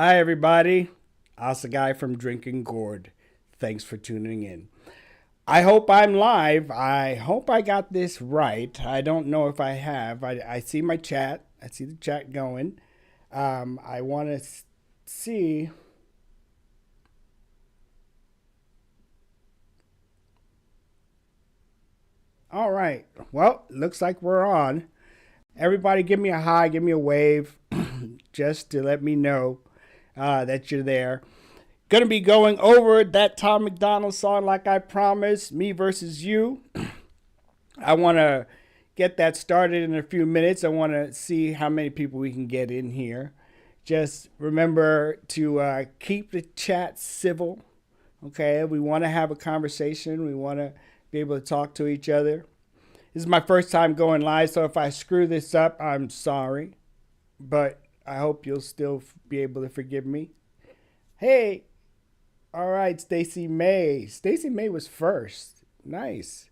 Hi, everybody. Asagai from Drinking Gourd. Thanks for tuning in. I hope I'm live. I hope I got this right. I don't know if I have. I see my chat. I see the chat going. I want to see. All right. Well, looks like we're on. Everybody, give me a hi, give me a wave, just to let me know that you're there. Gonna be going over that Tom McDonald song like I promised, Me versus You. I want to get that started in a few minutes. I want to see how many people we can get in here. Just remember to keep the chat civil. Okay, we want to have a conversation. We want to be able to talk to each other. This is my first time going live, so if I screw this up, I'm sorry. But I hope you'll still be able to forgive me. Hey, all right, Stacy May. Stacy May was first. Nice.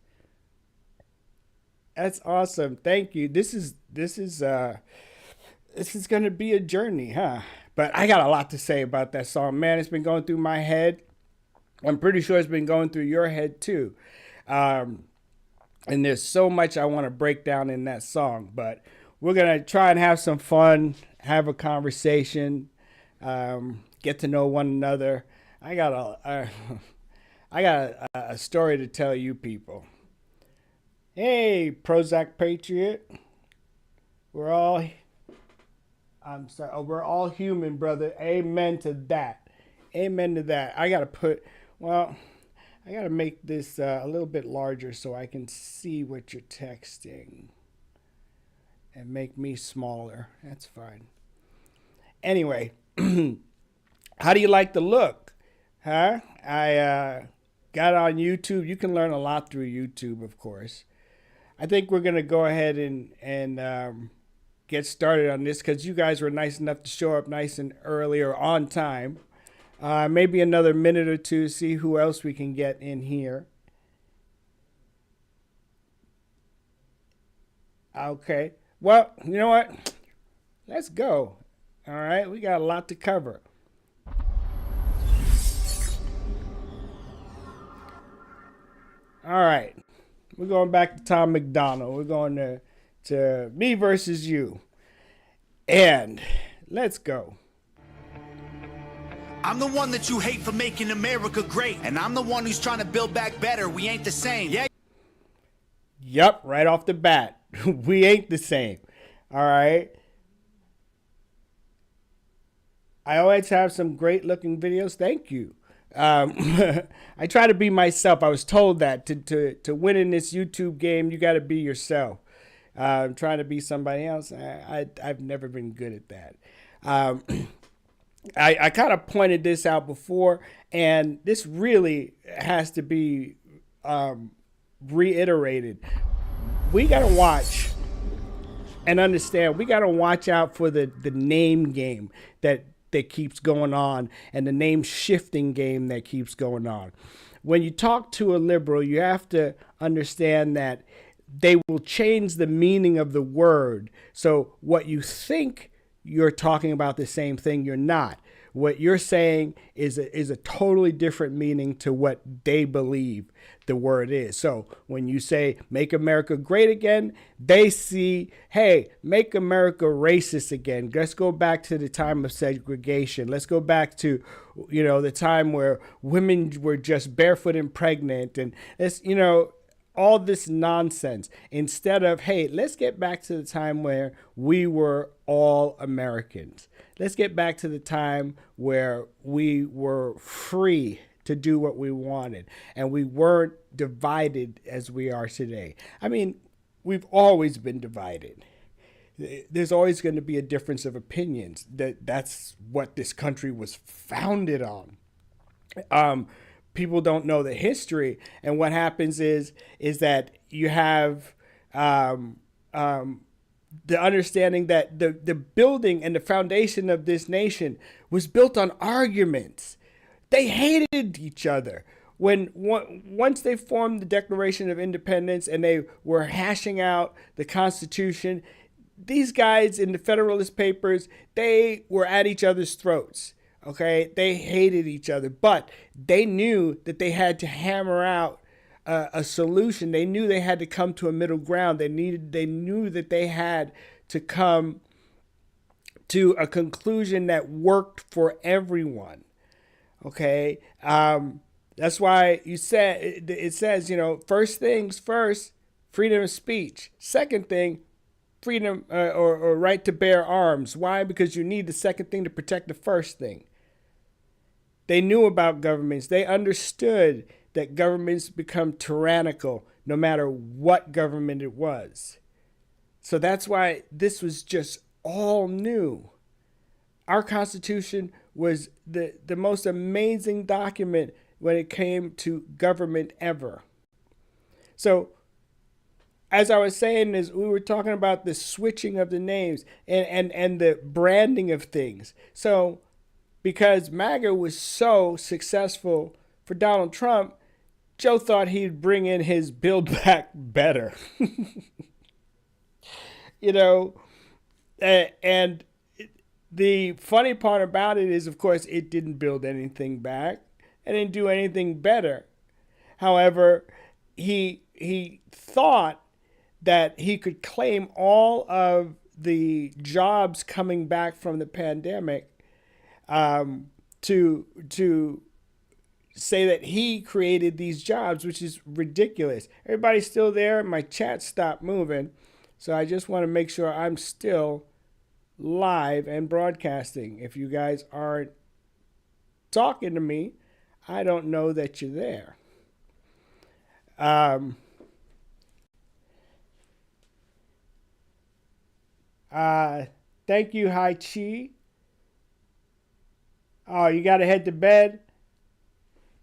That's awesome. Thank you. This is gonna be a journey, huh? But I got a lot to say about that song, man. It's been going through my head. I'm pretty sure it's been going through your head too. Um, and there's so much I want to break down in that song, but we're gonna try and have some fun, have a conversation, get to know one another. I got I got a story to tell you people. Hey, Prozac Patriot, we're all I'm sorry. Oh, we're all human, brother. Amen to that. Amen to that. Well, I got to make this a little bit larger so I can see what you're texting and make me smaller. That's fine. Anyway, how do you like the look? Huh? I got on YouTube. You can learn a lot through YouTube, of course. I think we're going to go ahead and get started on this because you guys were nice enough to show up nice and early or on time. Maybe another minute or two, see who else we can get in here. Okay. Well, you know what? Let's go. All right. We got a lot to cover. All right. We're going back to Tom McDonald. We're going to Me versus You. And let's go. I'm the one that you hate for making America great. And I'm the one who's trying to build back better. We ain't the same. Yeah. Yup, right off the bat. We ain't the same. All right. I always have some great looking videos. Thank you. Um, I try to be myself. I was told that to win in this YouTube game, you got to be yourself. Trying to be somebody else, I've never been good at that. Um, I kind of pointed this out before, and this really has to be reiterated. We got to watch and understand. We got to watch out for the name game that keeps going on and the name shifting game that keeps going on. When you talk to a liberal, you have to understand that they will change the meaning of the word. So what you think you're talking about the same thing, you're not. What you're saying is a totally different meaning to what they believe the word is. So when you say make America great again, they see, hey, make America racist again. Let's go back to the time of segregation. Let's go back to, the time where women were just barefoot and pregnant, and it's, all this nonsense, instead of, hey, let's get back to the time where we were all Americans. Let's get back to the time where we were free to do what we wanted and we weren't divided as we are today. I mean, we've always been divided. There's always going to be a difference of opinions. That's what this country was founded on. People don't know the history, and what happens is that you have the understanding that the building and the foundation of this nation was built on arguments. They hated each other. Once they formed the Declaration of Independence and they were hashing out the Constitution, these guys in the Federalist Papers, they were at each other's throats. Okay, they hated each other, but they knew that they had to hammer out a solution. They knew they had to come to a middle ground. They knew that they had to come to a conclusion that worked for everyone. Okay, that's why it says, first things first, freedom of speech. Second thing, freedom or right to bear arms. Why? Because you need the second thing to protect the first thing. They knew about governments. They understood that governments become tyrannical no matter what government it was. So that's why this was just all new. Our Constitution was the most amazing document when it came to government ever. So, as I was saying, is we were talking about the switching of the names and the branding of things. So, because MAGA was so successful for Donald Trump, Joe thought he'd bring in his Build Back Better. And the funny part about it is, of course, it didn't build anything back. It didn't do anything better. However, he thought that he could claim all of the jobs coming back from the pandemic to say that he created these jobs, which is ridiculous. Everybody's still there. My chat stopped moving. So I just want to make sure I'm still live and broadcasting. If you guys aren't talking to me, I don't know that you're there. Thank you, Hai Chi. Oh, you got to head to bed.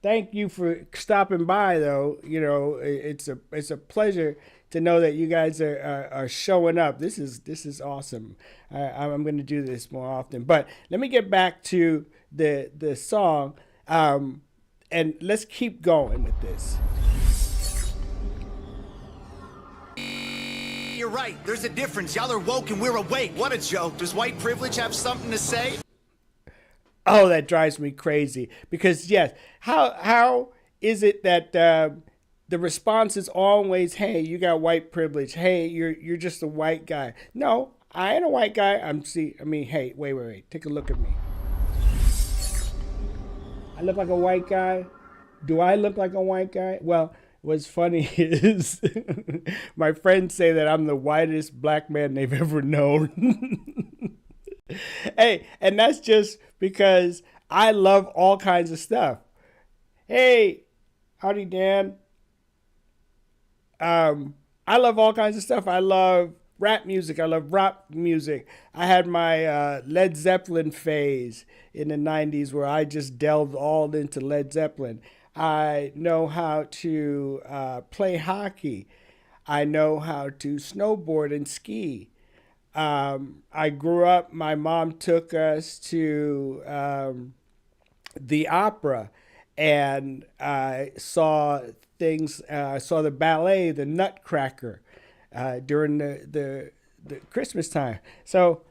Thank you for stopping by, though. It's a pleasure to know that you guys are showing up. This is awesome. I'm going to do this more often. But let me get back to the song, and let's keep going with this. You're right. There's a difference. Y'all are woke and we're awake. What a joke. Does white privilege have something to say? Oh, that drives me crazy. Because yes, how is it that the response is always, "Hey, you got white privilege. Hey, you're just a white guy." No, I ain't a white guy. Hey, wait. Take a look at me. I look like a white guy. Do I look like a white guy? Well, what's funny is my friends say that I'm the whitest black man they've ever known. Hey, and that's just because I love all kinds of stuff. Hey, howdy, Dan. I love all kinds of stuff. I love rap music. I love rock music. I had my Led Zeppelin phase in the 90s where I just delved all into Led Zeppelin. I know how to play hockey. I know how to snowboard and ski. I grew up, my mom took us to the opera, and I saw things, I saw the ballet, the Nutcracker, during the Christmas time. So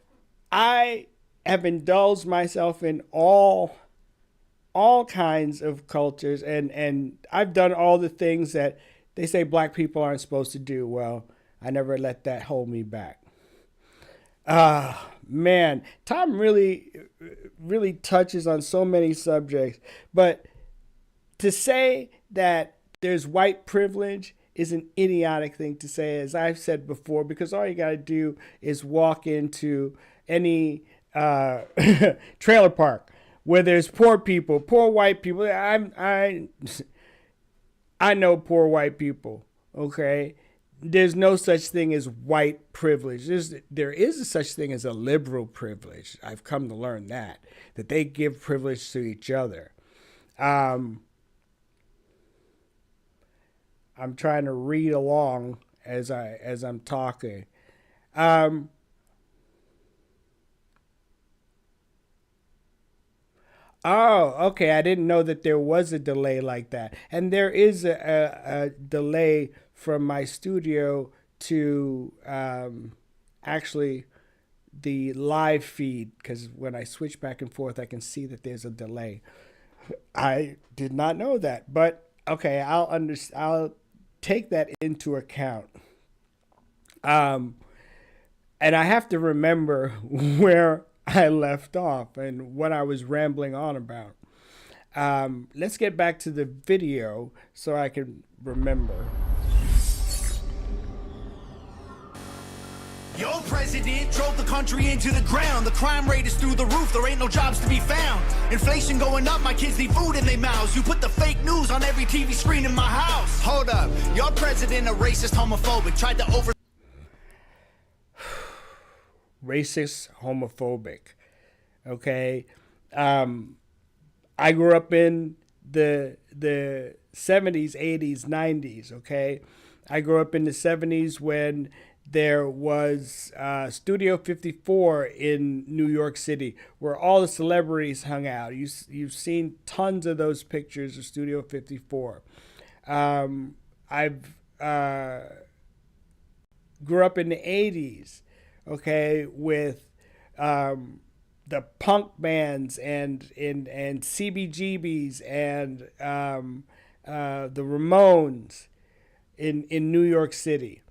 I have indulged myself in all kinds of cultures, and I've done all the things that they say black people aren't supposed to do. Well, I never let that hold me back. Man, Tom really touches on so many subjects, but to say that there's white privilege is an idiotic thing to say, as I've said before, because all you got to do is walk into any trailer park where there's poor people, poor white people. I know poor white people, okay? There's no such thing as white privilege. There is a such thing as a liberal privilege. I've come to learn that they give privilege to each other. I'm trying to read along as I'm talking. Oh, okay. I didn't know that there was a delay like that. And there is a delay from my studio to actually the live feed, because when I switch back and forth, I can see that there's a delay. I did not know that, but okay, I'll take that into account. Um, and I have to remember where I left off and what I was rambling on about. Let's get back to the video so I can remember. Your president drove the country into the ground. The crime rate is through the roof. There ain't no jobs to be found. Inflation going up. My kids need food in their mouths. You put the fake news on every TV screen in my house. Hold up. Your president a racist, homophobic. Tried to over... Racist, homophobic. Okay. I grew up in the 70s, 80s, 90s. Okay. I grew up in the 70s when there was Studio 54 in New York City where all the celebrities hung out. You've seen tons of those pictures of Studio 54. I've grew up in the 80s, okay, with the punk bands and CBGBs and the Ramones in New York City.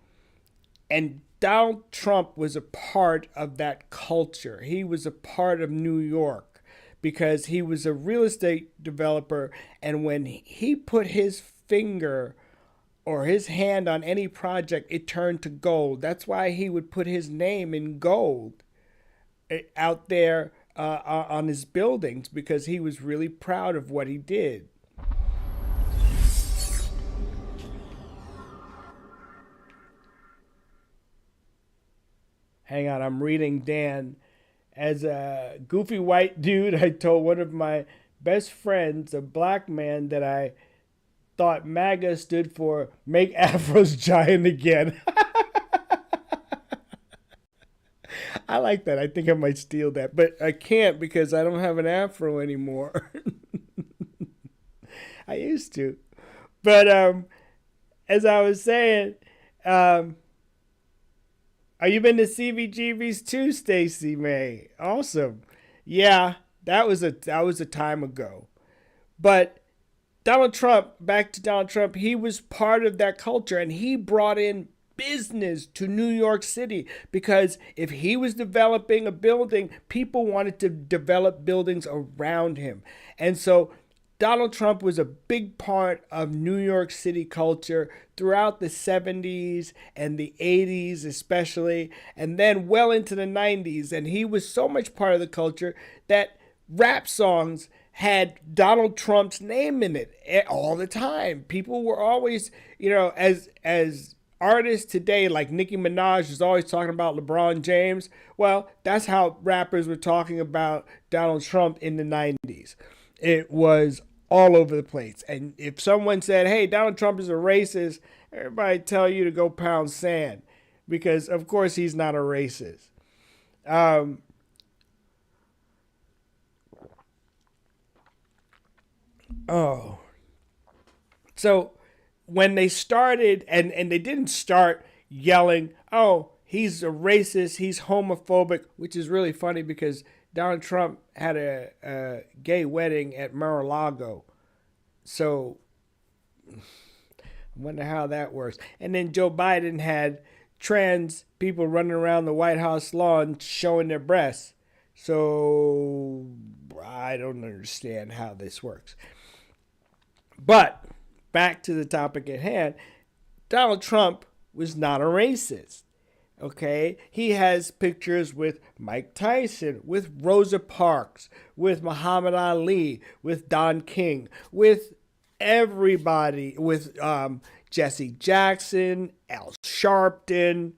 And Donald Trump was a part of that culture. He was a part of New York because he was a real estate developer. And when he put his finger or his hand on any project, it turned to gold. That's why he would put his name in gold out there on his buildings, because he was really proud of what he did. Hang on, I'm reading Dan. As a goofy white dude, I told one of my best friends, a black man, that I thought MAGA stood for Make Afros Giant Again. I like that. I think I might steal that, but I can't because I don't have an afro anymore. I used to. But as I was saying, are you been to CBGB's too, Stacey May? Awesome. Yeah, that was a time ago. But Donald Trump, back to Donald Trump, he was part of that culture, and he brought in business to New York City, because if he was developing a building, people wanted to develop buildings around him. And so Donald Trump was a big part of New York City culture throughout the 70s and the 80s especially, and then well into the 90s. And he was so much part of the culture that rap songs had Donald Trump's name in it all the time. People were always, as artists today, like Nicki Minaj is always talking about LeBron James. Well, that's how rappers were talking about Donald Trump in the 90s. It was all over the place. And if someone said, hey, Donald Trump is a racist, everybody tell you to go pound sand, because of course he's not a racist. So when they started, and they didn't start yelling, oh, he's a racist, he's homophobic, which is really funny because Donald Trump had a gay wedding at Mar-a-Lago. So I wonder how that works. And then Joe Biden had trans people running around the White House lawn showing their breasts. So I don't understand how this works. But back to the topic at hand, Donald Trump was not a racist. Okay, he has pictures with Mike Tyson, with Rosa Parks, with Muhammad Ali, with Don King, with everybody, with Jesse Jackson, Al Sharpton.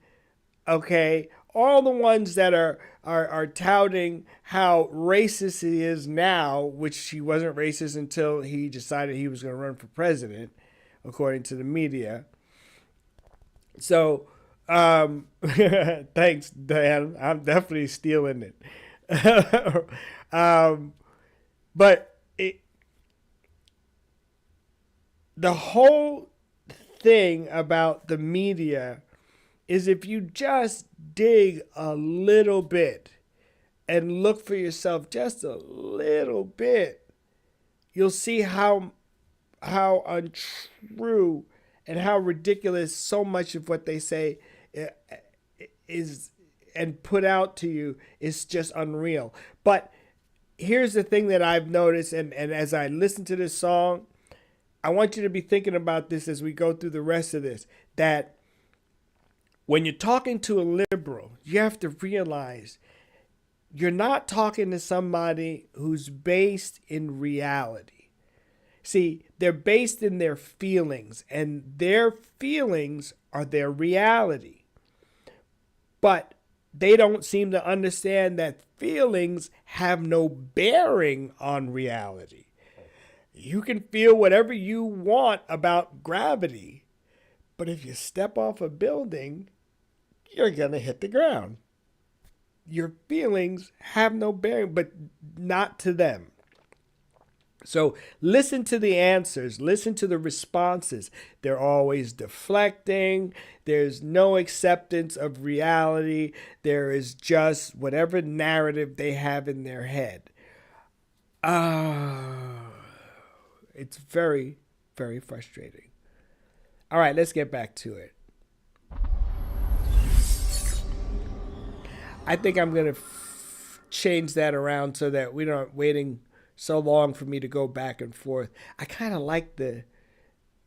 Okay, all the ones that are touting how racist he is now, which he wasn't racist until he decided he was going to run for president, according to the media. So, thanks, Dan. I'm definitely stealing it. But the whole thing about the media is if you just dig a little bit and look for yourself just a little bit, you'll see how untrue and how ridiculous so much of what they say is and put out to you is just unreal. But here's the thing that I've noticed, and as I listen to this song, I want you to be thinking about this as we go through the rest of this, that when you're talking to a liberal, you have to realize you're not talking to somebody who's based in reality. See, they're based in their feelings, and their feelings are their reality. But they don't seem to understand that feelings have no bearing on reality. You can feel whatever you want about gravity, but if you step off a building, you're going to hit the ground. Your feelings have no bearing, but not to them. So listen to the answers, listen to the responses. They're always deflecting. There's no acceptance of reality. There is just whatever narrative they have in their head. It's very, very frustrating. All right, let's get back to it. I think I'm going to change that around so that we're not waiting so long for me to go back and forth. I kind of like the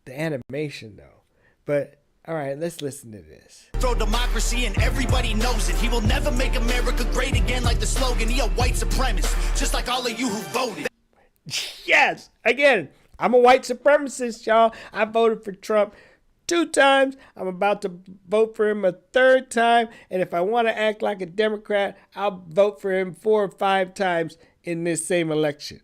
animation though. But all right, let's listen to this. Throw democracy and everybody knows it. He will never make America great again like the slogan. He a white supremacist, just like all of you who voted. Yes, again, I'm a white supremacist, y'all. I voted for Trump 2 times. I'm about to vote for him a 3rd time. And if I want to act like a Democrat, I'll vote for him 4 or 5 times in this same election.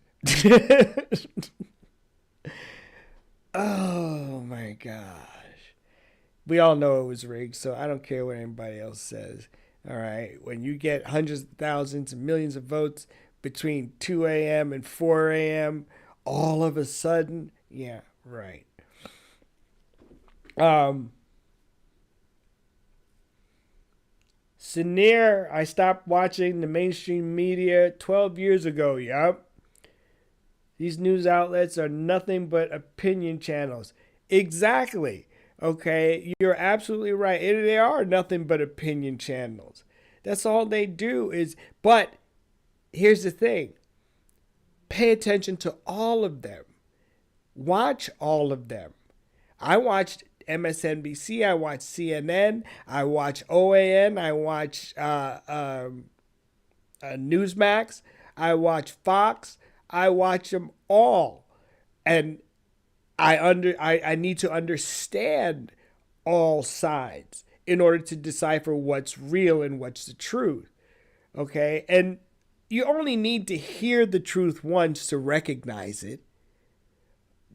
Oh my gosh. We all know it was rigged, so I don't care what anybody else says. All right. When you get hundreds of thousands and millions of votes between 2 a.m. and 4 a.m., all of a sudden, yeah, right. Sinir, I stopped watching the mainstream media 12 years ago. Yup. These news outlets are nothing but opinion channels. Exactly. Okay, you're absolutely right. They are nothing but opinion channels. That's all they do is, but here's the thing. Pay attention to all of them. Watch all of them. I watched MSNBC, I watch CNN, I watch OAN, I watch Newsmax, I watch Fox, I watch them all, and I need to understand all sides in order to decipher what's real and what's the truth. Okay, and you only need to hear the truth once to recognize it,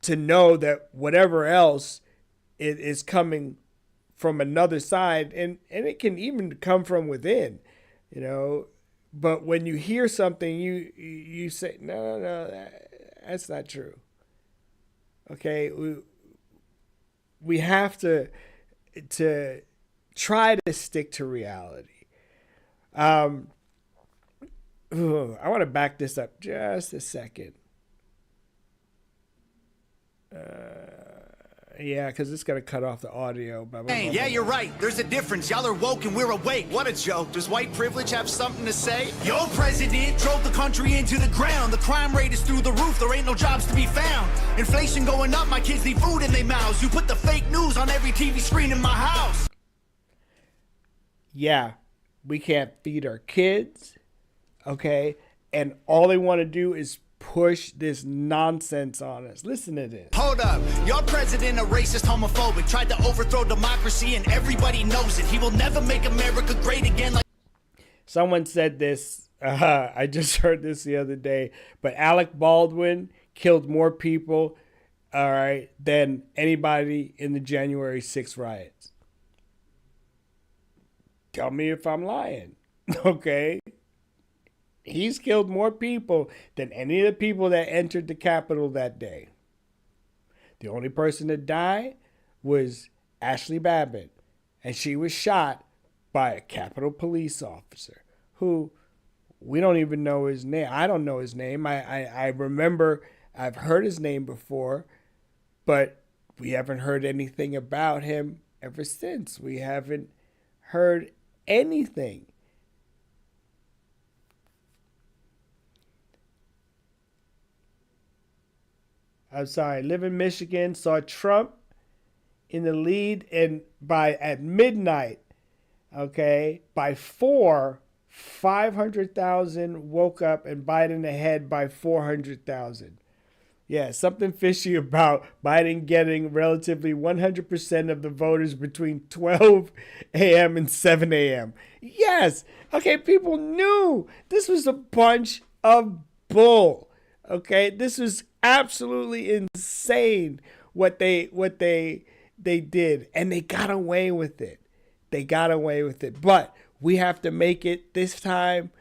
to know that whatever else it is coming from another side, and it can even come from within, you know. But when you hear something, you say, no, that's not true. Okay, we have to try to stick to reality. I want to back this up just a second. Yeah, because it's going to cut off the audio. Yeah, you're right. There's a difference. Y'all are woke and we're awake. What a joke. Does white privilege have something to say? Your president drove the country into the ground. The crime rate is through the roof. There ain't no jobs to be found. Inflation going up. My kids need food in their mouths. You put the fake news on every TV screen in my house. Yeah, we can't feed our kids. Okay? And all they want to do is push this nonsense on us. Listen to this. Hold up. Your president a racist, homophobic. Tried to overthrow democracy and everybody knows it. He will never make America great again like... Someone said this. I just heard this the other day. But Alec Baldwin killed more people, all right, than anybody in the January 6th riots. Tell me if I'm lying. Okay? He's killed more people than any of the people that entered the Capitol that day. The only person that died was Ashley Babbitt. And she was shot by a Capitol Police officer who we don't even know his name. I don't know his name. I remember I've heard his name before, but we haven't heard anything about him ever since. We haven't heard anything. I'm sorry. Live in Michigan. Saw Trump in the lead, and by at midnight, okay, by 500,000 woke up, and Biden ahead by 400,000. Yeah, something fishy about Biden getting relatively 100% of the voters between 12 a.m. and 7 a.m. Yes. Okay, people knew this was a bunch of bull. Okay, this was absolutely insane what they did, and they got away with it. They got away with it. But we have to make it this time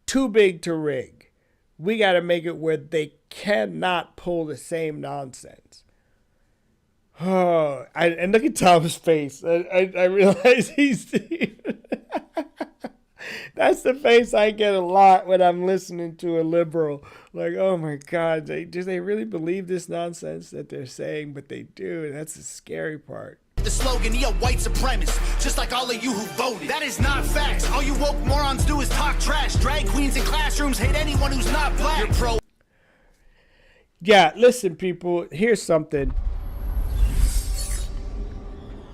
too big to rig. We got to make it where they cannot pull the same nonsense. Oh, and look at Tom's face. I realize he's... That's the face I get a lot when I'm listening to a liberal. Like, oh my God, do they really believe this nonsense that they're saying? But they do, and that's the scary part. The slogan, he a white supremacist, just like all of you who voted. That is not facts. All you woke morons do is talk trash. Drag queens in classrooms hate anyone who's not black. You're pro. Yeah, listen, people, here's something.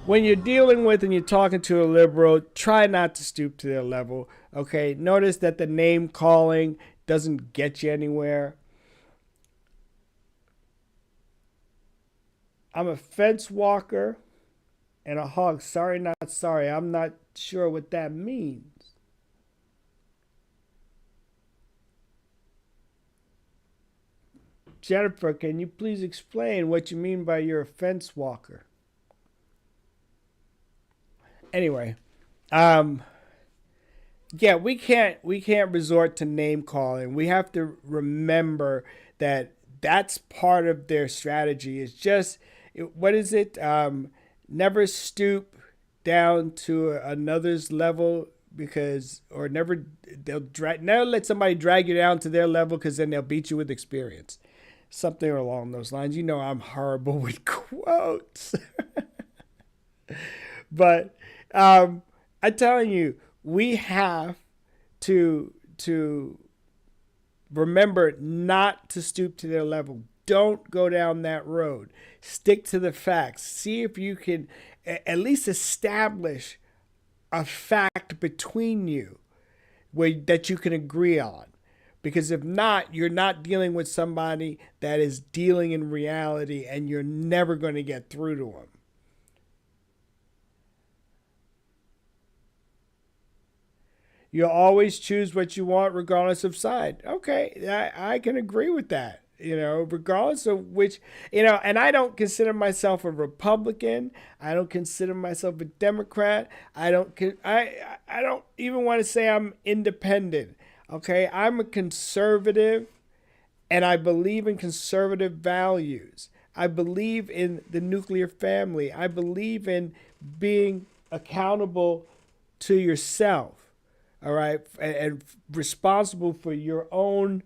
When you're dealing with and you're talking to a liberal, try not to stoop to their level, okay? Notice that the name calling doesn't get you anywhere. I'm a fence walker and a hog. Sorry, not sorry. I'm not sure what that means. Jennifer, can you please explain what you mean by you're a fence walker? Anyway, yeah, we can't resort to name calling. We have to remember that that's part of their strategy. It's just, what is it? Never stoop down to another's level, because, or never let somebody drag you down to their level, because then they'll beat you with experience. Something along those lines. You know, I'm horrible with quotes. But I'm telling you, we have to remember not to stoop to their level. Don't go down that road. Stick to the facts. See if you can at least establish a fact between you that you can agree on. Because if not, you're not dealing with somebody that is dealing in reality, and you're never going to get through to them. You'll always choose what you want regardless of side. Okay, I can agree with that. You know, regardless of which, you know, and I don't consider myself a Republican. I don't consider myself a Democrat. I don't even want to say I'm independent. Okay, I'm a conservative, and I believe in conservative values. I believe in the nuclear family. I believe in being accountable to yourself. All right, and responsible for your own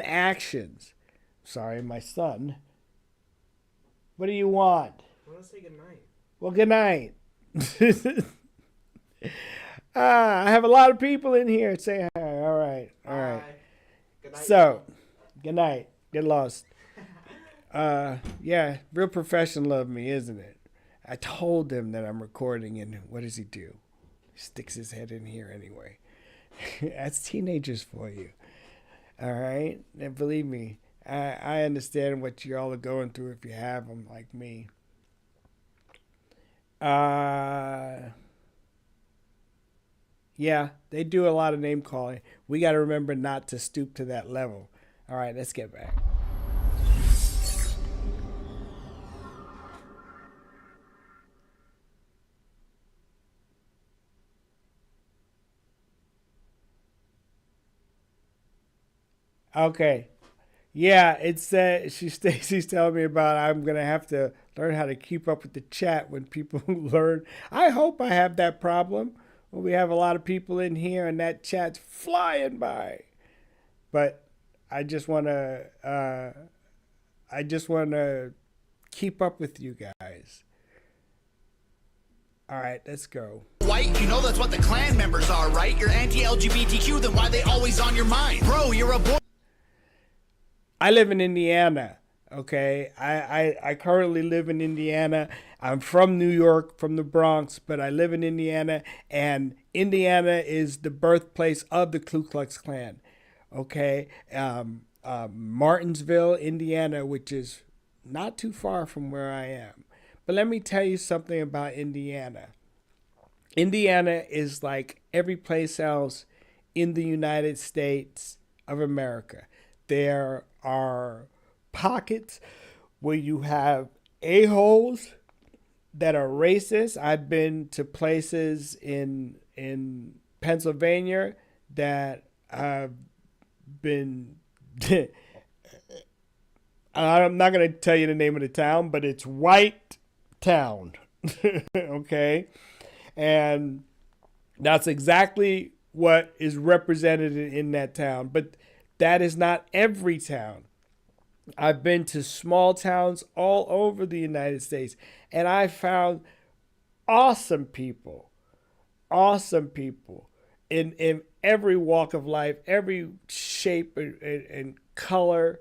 actions. Sorry, my son. What do you want? I want to say goodnight. Well, good night. I have a lot of people in here. Say hi. All right. All right. Good night. So, good night. Get lost. Yeah, real professional of me, isn't it? I told him that I'm recording, and what does he do? He sticks his head in here anyway. That's teenagers for you. All right? And believe me, I understand what you all are going through if you have them like me. Yeah, they do a lot of name calling. We got to remember not to stoop to that level. All right, let's get back. Okay. Yeah, it's Stacy's telling me about I'm going to have to learn how to keep up with the chat when people learn. I hope I have that problem when we have a lot of people in here and that chat's flying by. But I just want to keep up with you guys. All right, let's go. White, you know that's what the Klan members are, right? You're anti-LGBTQ, then why they always on your mind? Bro, you're a boy. I live in Indiana, okay? I currently live in Indiana. I'm from New York, from the Bronx, but I live in Indiana, and Indiana is the birthplace of the Ku Klux Klan, okay? Martinsville, Indiana, which is not too far from where I am. But let me tell you something about Indiana. Indiana is like every place else in the United States of America. There are pockets where you have a-holes that are racist. I've been to places in Pennsylvania that have been I'm not going to tell you the name of the town, but it's white town. Okay? And that's exactly what is represented in that town. But that is not every town. I've been to small towns all over the United States, and I found awesome people in every walk of life, every shape and color.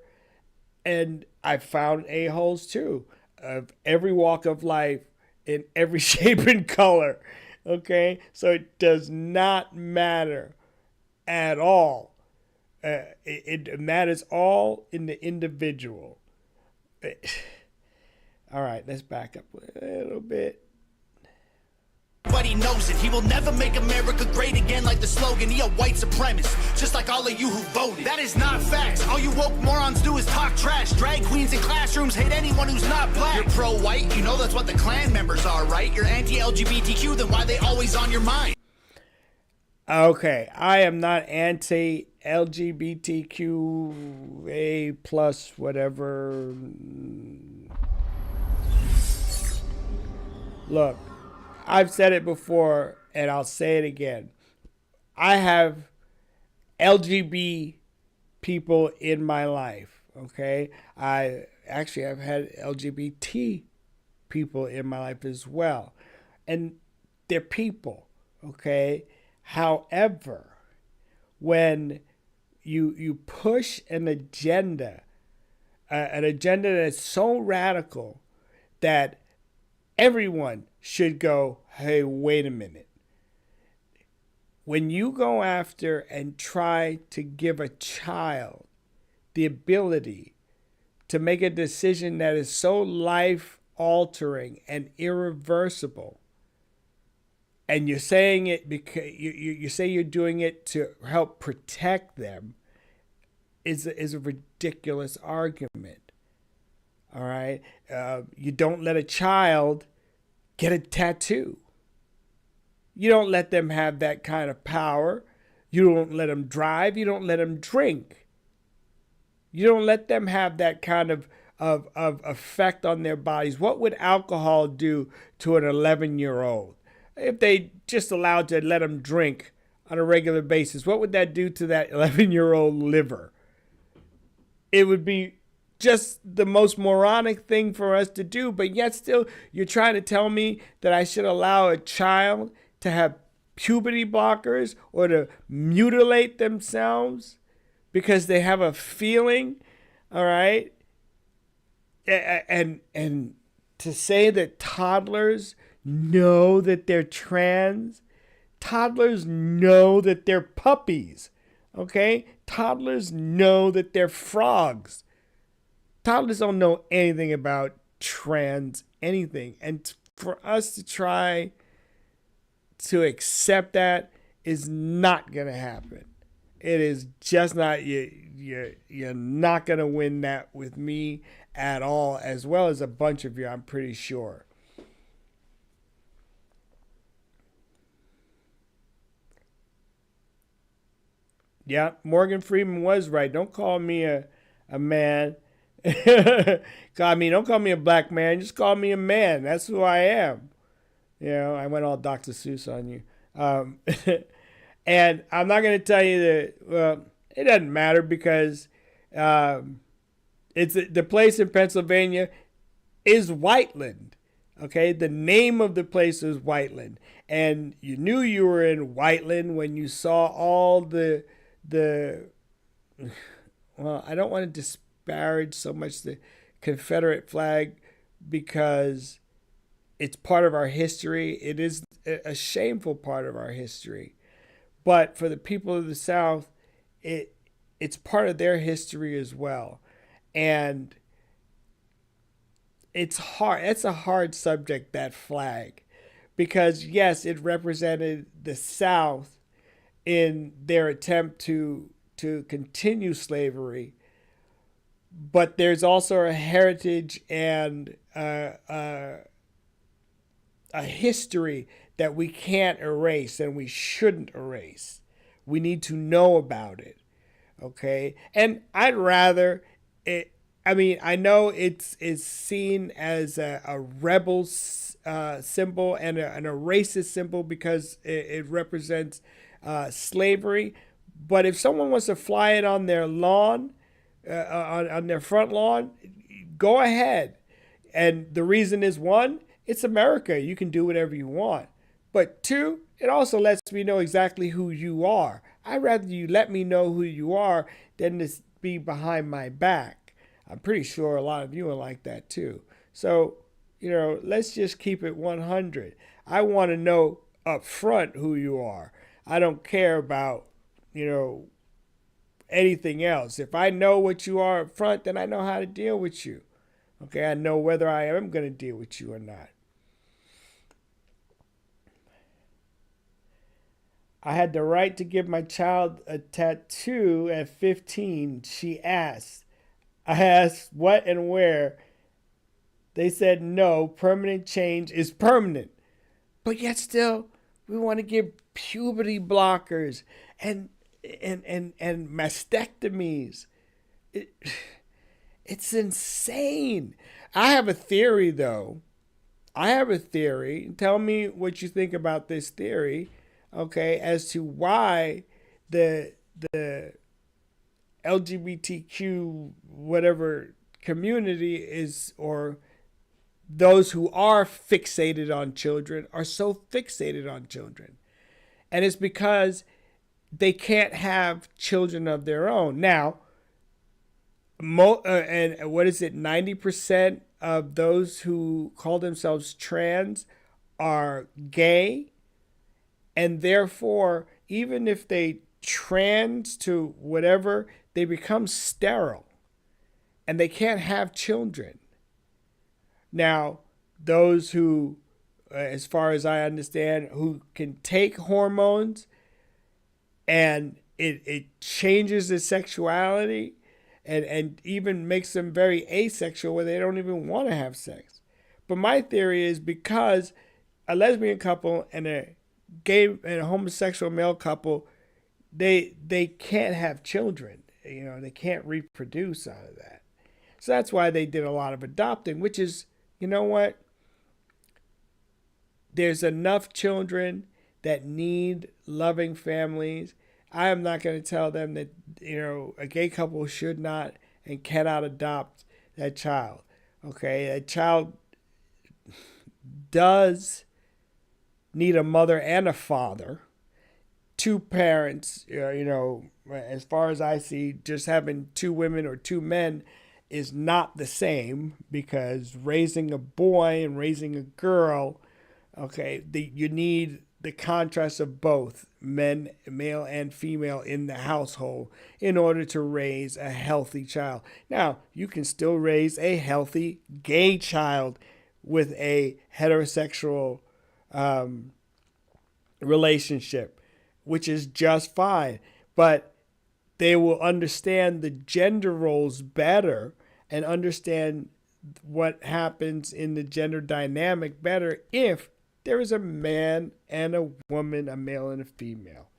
And I found a-holes too, of every walk of life, in every shape and color. Okay? So it does not matter at all. It matters all in the individual. All right, let's back up a little bit. But he knows it. He will never make America great again like the slogan. He a white supremacist, just like all of you who voted. That is not facts. All you woke morons do is talk trash. Drag queens in classrooms hate anyone who's not black. You're pro-white, you know that's what the Klan members are, right? You're anti-LGBTQ, then why they always on your mind? Okay, I am not anti-LGBTQA plus whatever. Look, I've said it before and I'll say it again. I have LGBT people in my life, okay? I've had LGBT people in my life as well. And they're people, okay? However, when you push an agenda that's so radical that everyone should go, hey, wait a minute. When you go after and try to give a child the ability to make a decision that is so life-altering and irreversible, and you're saying it because you say you're doing it to help protect them, is a ridiculous argument. All right? You don't let a child get a tattoo. You don't let them have that kind of power. You don't let them drive. You don't let them drink. You don't let them have that kind of effect on their bodies. What would alcohol do to an 11-year-old? If they just allowed to let them drink on a regular basis, what would that do to that 11-year-old liver? It would be just the most moronic thing for us to do, but yet still you're trying to tell me that I should allow a child to have puberty blockers or to mutilate themselves because they have a feeling, all right? And to say that toddlers know that they're trans, toddlers know that they're puppies, okay? Toddlers know that they're frogs. Toddlers don't know anything about trans anything. And for us to try to accept that is not going to happen. It is just not, you're not going to win that with me at all, as well as a bunch of you, I'm pretty sure. Yeah, Morgan Freeman was right. Don't call me a man I mean, don't call me a black man. Just call me a man. That's who I am. You know, I went all Dr. Seuss on you. Um, and I'm not going to tell you that, well, it doesn't matter because um, it's the place in Pennsylvania is Whiteland. Okay, the name of the place is Whiteland, and you knew you were in Whiteland when you saw all the. Well, I don't want to disparage so much the Confederate flag because it's part of our history. It is a shameful part of our history, but for the people of the South, it's part of their history as well, and it's hard. It's a hard subject, that flag, because yes, it represented the South in their attempt to continue slavery, but there's also a heritage and a history that we can't erase and we shouldn't erase. We need to know about it. Okay, and I'd rather it. I mean, I know it's seen as a rebel symbol and a racist symbol because it represents slavery. But if someone wants to fly it on their lawn, on their front lawn, go ahead. And the reason is, one, it's America. You can do whatever you want. But two, it also lets me know exactly who you are. I'd rather you let me know who you are than to be behind my back. I'm pretty sure a lot of you are like that too. So, let's just keep it 100. I want to know up front who you are. I don't care about, anything else. If I know what you are up front, then I know how to deal with you. Okay, I know whether I am going to deal with you or not. I had the right to give my child a tattoo at 15, she asked. I asked what and where. They said no, permanent change is permanent. But yet still, we want to give puberty blockers and mastectomies. It's insane. I have a theory, though. Tell me what you think about this theory, okay, as to why the LGBTQ whatever community is, or those who are fixated on children are so fixated on children. And it's because they can't have children of their own. Now, and what is it, 90% of those who call themselves trans are gay, and therefore, even if they trans to whatever, they become sterile, and they can't have children. Now, those who, as far as I understand, who can take hormones and it changes their sexuality and even makes them very asexual where they don't even want to have sex. But my theory is because a lesbian couple and a gay and a homosexual male couple, they can't have children. They can't reproduce out of that. So that's why they did a lot of adopting, which is, you know what? There's enough children that need loving families. I am not going to tell them that, a gay couple should not and cannot adopt that child. Okay, that child does need a mother and a father. Two parents, as far as I see, just having two women or two men is not the same, because raising a boy and raising a girl, okay, you need the contrast of both men, male and female, in the household in order to raise a healthy child. Now, you can still raise a healthy gay child with a heterosexual relationship, which is just fine. But they will understand the gender roles better and understand what happens in the gender dynamic better if there is a man and a woman, a male and a female.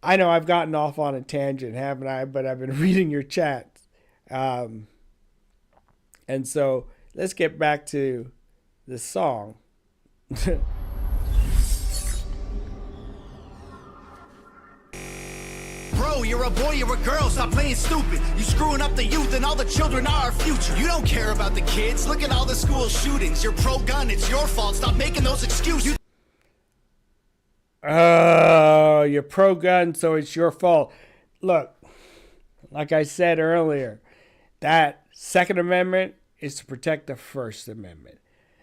I know I've gotten off on a tangent, haven't I? But I've been reading your chats. Um, and so let's get back to the song. Bro, you're a boy, you're a girl, stop playing stupid. You screwing up the youth and all the children are our future. You don't care about the kids, look at all the school shootings. You're pro-gun, it's your fault, stop making those excuses. Oh, you're pro-gun, so it's your fault. Look, like I said earlier, that Second Amendment is to protect the First Amendment.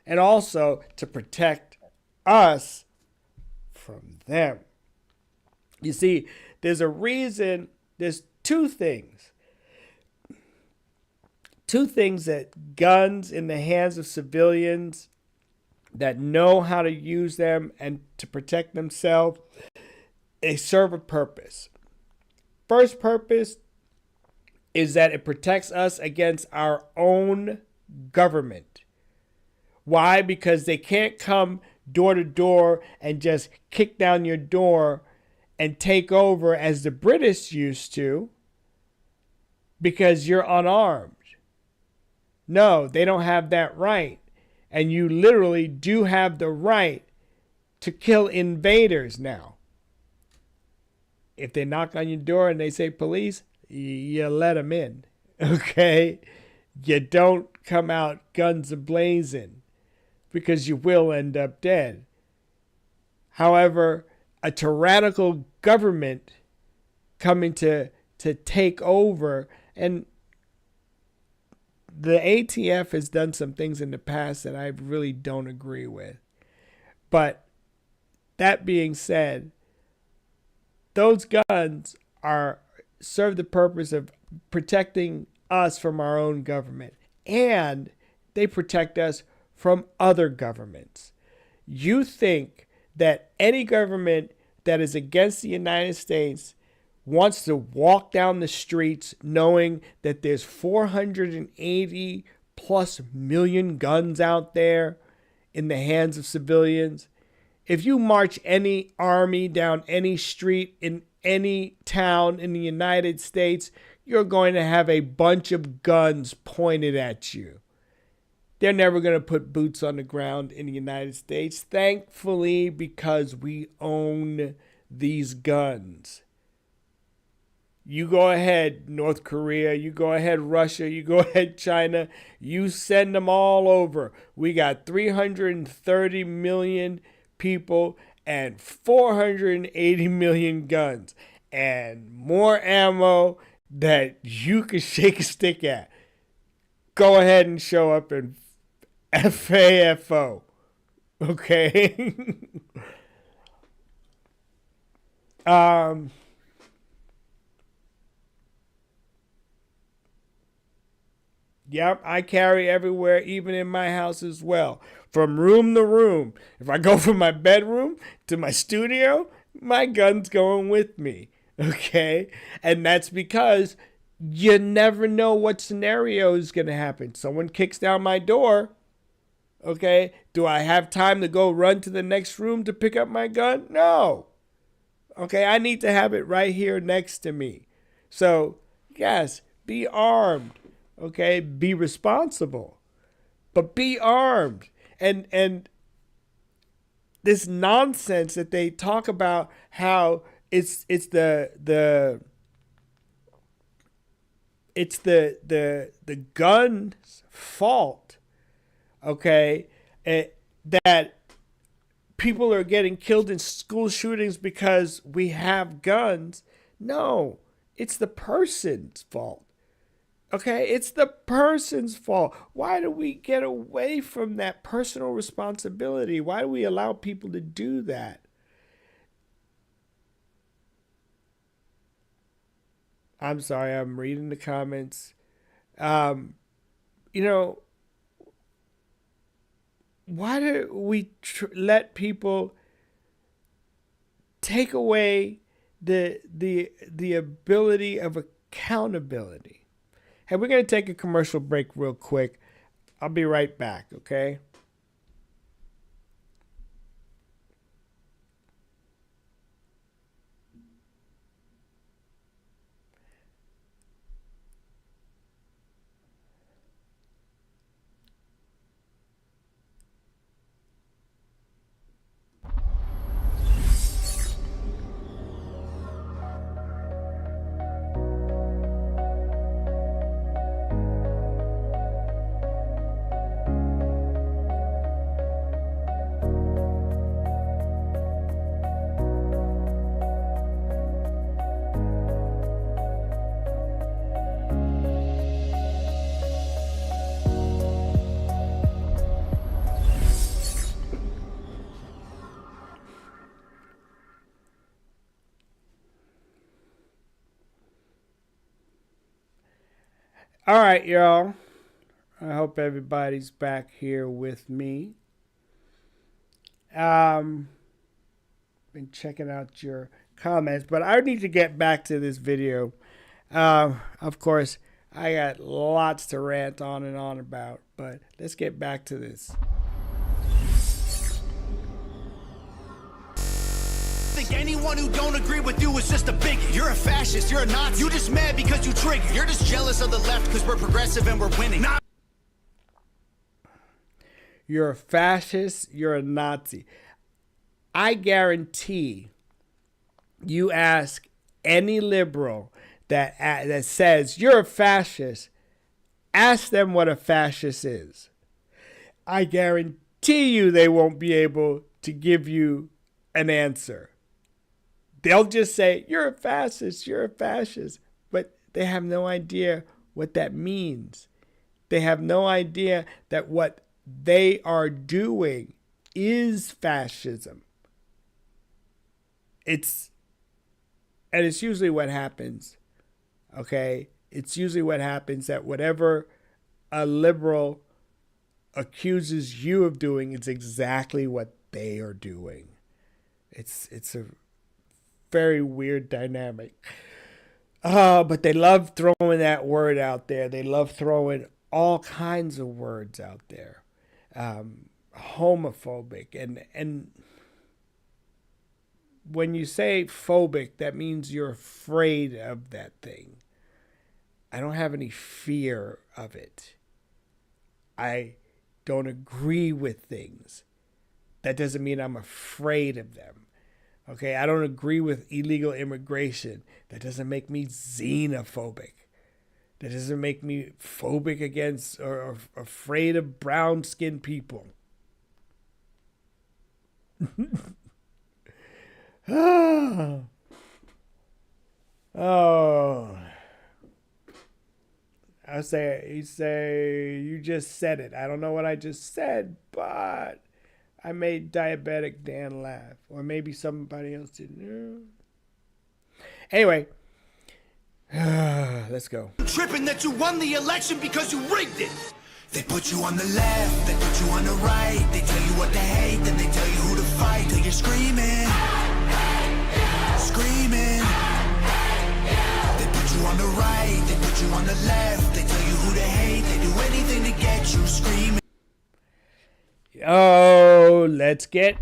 And also to protect us from them. You see, there's a reason, there's two things. Two things that guns in the hands of civilians that know how to use them and to protect themselves, they serve a purpose. First purpose is that it protects us against our own government. Why? Because they can't come door to door and just kick down your door and take over as the British used to because you're unarmed. No, they don't have that right. And you literally do have the right to kill invaders now. If they knock on your door and they say police, you let them in. Okay? You don't come out guns a-blazing because you will end up dead. However, a tyrannical government coming to take over, and the ATF has done some things in the past that I really don't agree with. But that being said, those guns serve the purpose of protecting us from our own government, and they protect us from other governments. You think that any government that is against the United States wants to walk down the streets knowing that there's 480 plus million guns out there in the hands of civilians? If you march any army down any street in any town in the United States, you're going to have a bunch of guns pointed at you. They're never going to put boots on the ground in the United States, thankfully, because we own these guns. You go ahead, North Korea. You go ahead, Russia. You go ahead, China. You send them all over. We got 330 million people and 480 million guns and more ammo that you can shake a stick at. Go ahead and show up in FAFO. Okay? Yep, I carry everywhere, even in my house as well. From room to room. If I go from my bedroom to my studio, my gun's going with me. Okay? And that's because you never know what scenario is going to happen. Someone kicks down my door. Okay? Do I have time to go run to the next room to pick up my gun? No. Okay? I need to have it right here next to me. So, yes, be armed. Okay? Be responsible. But be armed. And this nonsense that they talk about how it's the gun's fault, okay, that people are getting killed in school shootings because we have guns. No, it's the person's fault. Okay, it's the person's fault. Why do we get away from that personal responsibility? Why do we allow people to do that? I'm sorry, I'm reading the comments. You know, why do we let people take away the ability of accountability? Hey, we're going to take a commercial break real quick. I'll be right back, okay? All right, y'all. I hope everybody's back here with me. Been checking out your comments, but I need to get back to this video. Of course, I got lots to rant on and on about, but let's get back to this. Think anyone who don't agree with you is just a bigot. You're a fascist, you're a Nazi. You just mad because you trigger. You're just jealous of the left because we're progressive and we're winning. You're a fascist, you're a Nazi. I guarantee you ask any liberal that says you're a fascist, ask them what a fascist is. I guarantee you they won't be able to give you an answer. They'll just say, you're a fascist, but they have no idea what that means. They have no idea that what they are doing is fascism. It's usually what happens, okay? It's usually what happens that whatever a liberal accuses you of doing is exactly what they are doing. It's a very weird dynamic. But they love throwing that word out there. They love throwing all kinds of words out there. Homophobic. And when you say phobic, that means you're afraid of that thing. I don't have any fear of it. I don't agree with things. That doesn't mean I'm afraid of them. Okay, I don't agree with illegal immigration. That doesn't make me xenophobic. That doesn't make me phobic against or afraid of brown-skinned people. Oh. You say, you just said it. I don't know what I just said, but I made Diabetic Dan laugh. Or maybe somebody else didn't. Anyway, let's go. Tripping that you won the election because you rigged it. They put you on the left, they put you on the right. They tell you what to hate, then they tell you who to fight. Till you're screaming, screaming. They put you on the right, they put you on the left. They tell you who to hate, they do anything to get you screaming. Oh, let's get...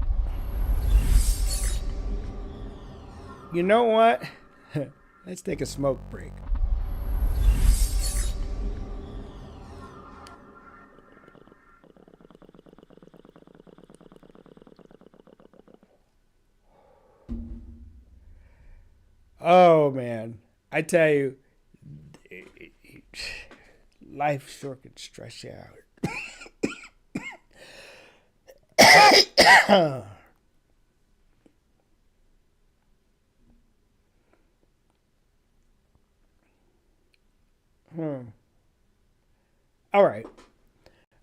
You know what? Let's take a smoke break. Oh, man. I tell you, life sure can stress you out. All right.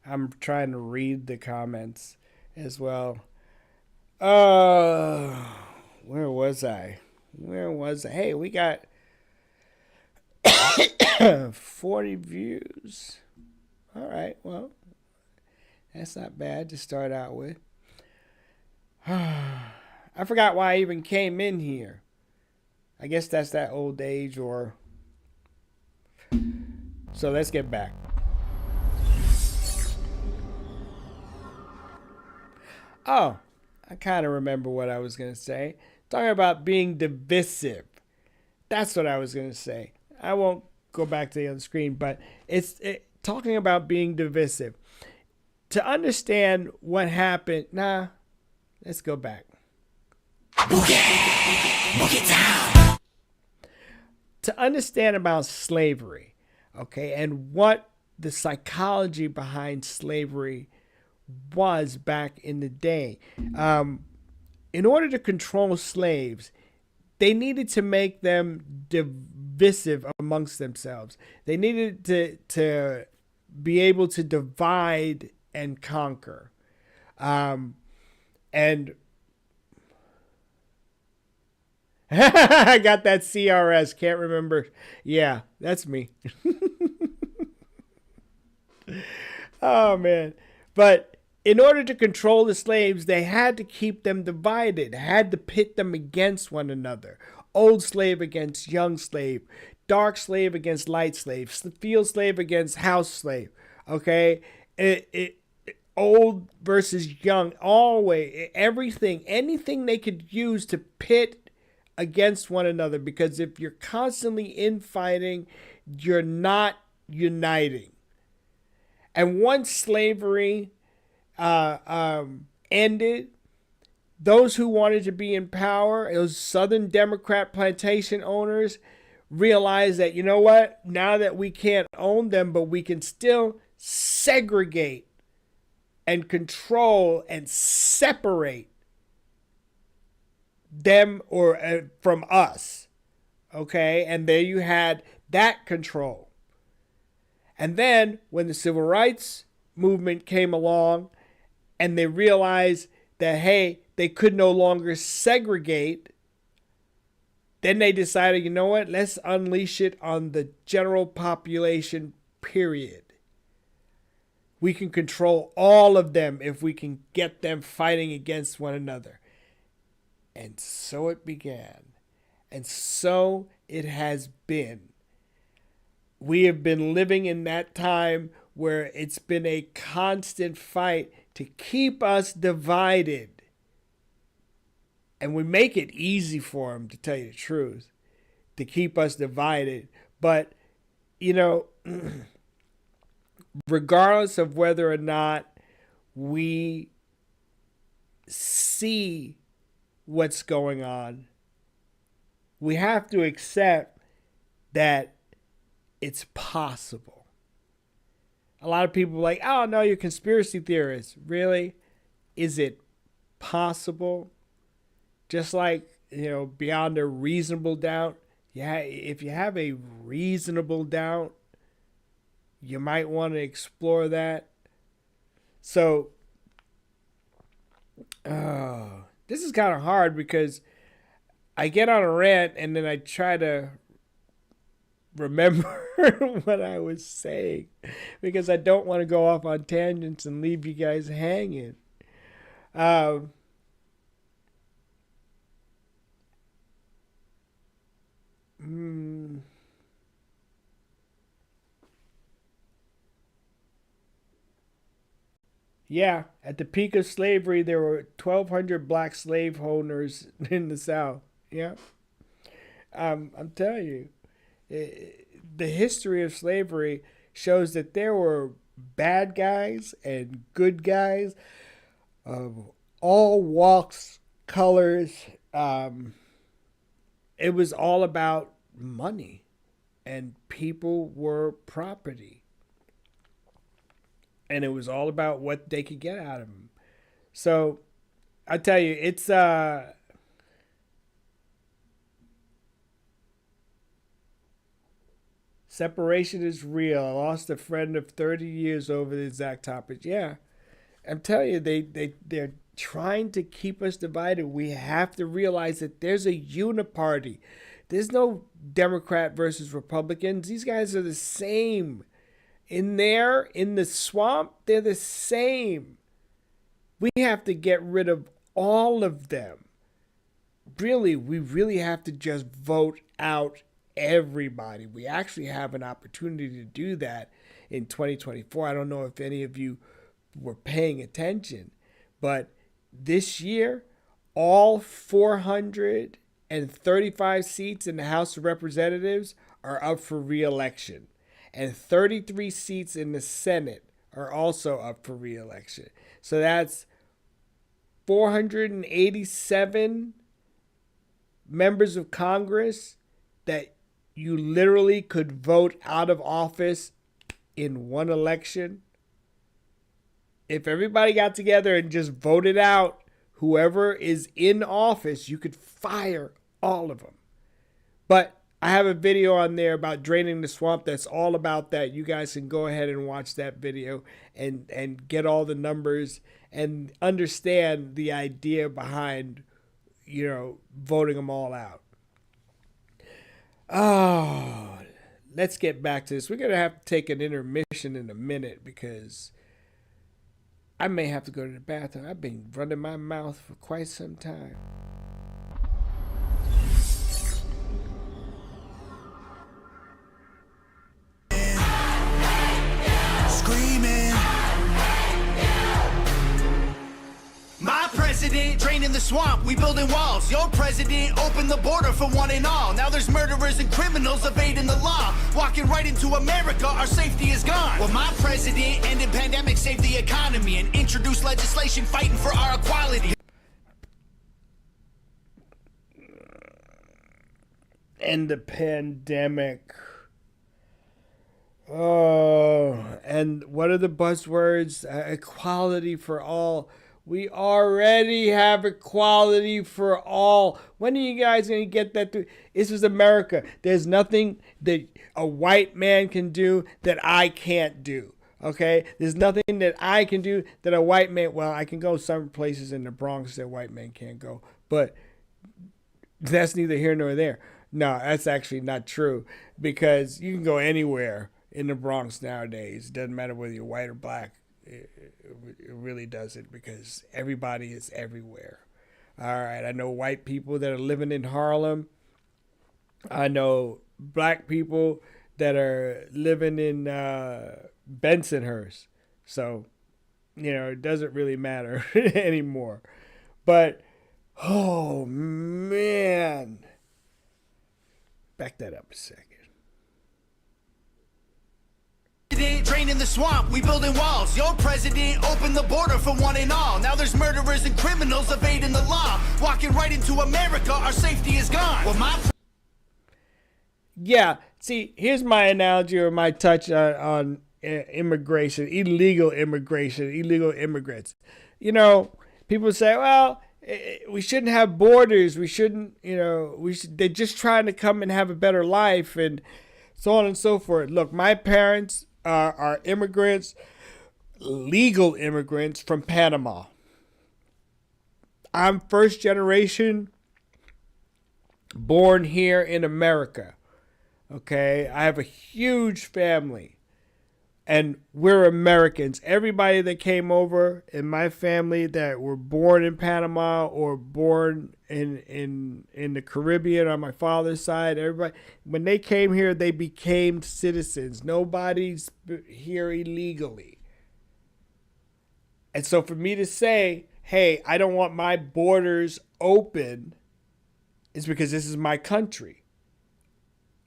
I'm trying to read the comments as well. Where was I? Hey, we got 40 views. All right. Well, that's not bad to start out with. I forgot why I even came in here. I guess that's that old age or... So let's get back. Oh, I kind of remember what I was going to say. Talking about being divisive. That's what I was going to say. I won't go back to the other screen, but it's talking about being divisive. To understand what happened... let's go back. Boogie down. To understand about slavery, okay, and what the psychology behind slavery was back in the day. In order to control slaves, they needed to make them divisive amongst themselves. They needed to be able to divide and conquer. And I got that CRS. Can't remember. Yeah, that's me. Oh man. But in order to control the slaves, they had to keep them divided, had to pit them against one another. Old slave against young slave, dark slave against light slave, field slave against house slave. Okay? Old versus young, always, everything, anything they could use to pit against one another. Because if you're constantly infighting, you're not uniting. And once slavery ended, those who wanted to be in power, those Southern Democrat plantation owners, realized that, you know what, now that we can't own them, but we can still segregate and control and separate them or from us. Okay? And there you had that control. And then when the civil rights movement came along and they realized that, hey, they could no longer segregate, then they decided, you know what, let's unleash it on the general population, period. We can control all of them if we can get them fighting against one another. And so it began. And so it has been. We have been living in that time where it's been a constant fight to keep us divided. And we make it easy for them, to tell you the truth, to keep us divided. But, you know, regardless of whether or not we see what's going on, we have to accept that it's possible. A lot of people are like, oh, no, you're conspiracy theorists. Really? Is it possible? Just like, you know, beyond a reasonable doubt. Yeah, if you have a reasonable doubt, you might want to explore that. So, this is kind of hard because I get on a rant and then I try to remember what I was saying because I don't want to go off on tangents and leave you guys hanging. Yeah, at the peak of slavery, there were 1,200 black slave owners in the South. Yeah. I'm telling you, the history of slavery shows that there were bad guys and good guys of all walks, colors. It was all about money, and people were property. And it was all about what they could get out of them. So, I tell you, it's separation is real. I lost a friend of 30 years over the exact topic. Yeah, I'm telling you, they're trying to keep us divided. We have to realize that there's a uniparty. There's no Democrat versus Republicans. These guys are the same. In the swamp, they're the same. We have to get rid of all of them. Really, we really have to just vote out everybody. We actually have an opportunity to do that in 2024. I don't know if any of you were paying attention, but this year, all 435 seats in the House of Representatives are up for re-election. And 33 seats in the Senate are also up for re-election. So that's 487 members of Congress that you literally could vote out of office in one election. If everybody got together and just voted out whoever is in office, you could fire all of them. But I have a video on there about draining the swamp that's all about that. You guys can go ahead and watch that video and get all the numbers and understand the idea behind, voting them all out. Oh, let's get back to this. We're going to have to take an intermission in a minute because I may have to go to the bathroom. I've been running my mouth for quite some time. Screaming. My president draining the swamp, we building walls. Your president opened the border for one and all. Now there's murderers and criminals evading the law. Walking right into America, our safety is gone. Well, my president ended pandemic, saved the economy, and introduced legislation fighting for our equality. End the pandemic. Oh, and what are the buzzwords? Equality for all. We already have equality for all. When are you guys going to get that through? This is America. There's nothing that a white man can do that I can't do. Okay? There's nothing that I can do that a white man... Well, I can go some places in the Bronx that white men can't go. But that's neither here nor there. No, that's actually not true. Because you can go anywhere in the Bronx nowadays. It doesn't matter whether you're white or black. It really doesn't, because everybody is everywhere. All right, I know white people that are living in Harlem. I know black people that are living in Bensonhurst. So, it doesn't really matter anymore. But, oh, man. Back that up a second. Draining the swamp, we building walls. Your president opened the border for one and all. Now there's murderers and criminals evading the law. Walking right into America, our safety is gone. Well, yeah, see, here's my analogy or my touch on immigration, illegal immigrants. People say, well, we shouldn't have borders. We shouldn't, they're just trying to come and have a better life and so on and so forth. Look, my parents are immigrants, legal immigrants from Panama. I'm first generation born here in America. Okay, I have a huge family and we're Americans. Everybody that came over in my family that were born in Panama or born in the Caribbean on my father's side, everybody, when they came here, they became citizens. Nobody's here illegally. And so for me to say, hey, I don't want my borders open, is because this is my country.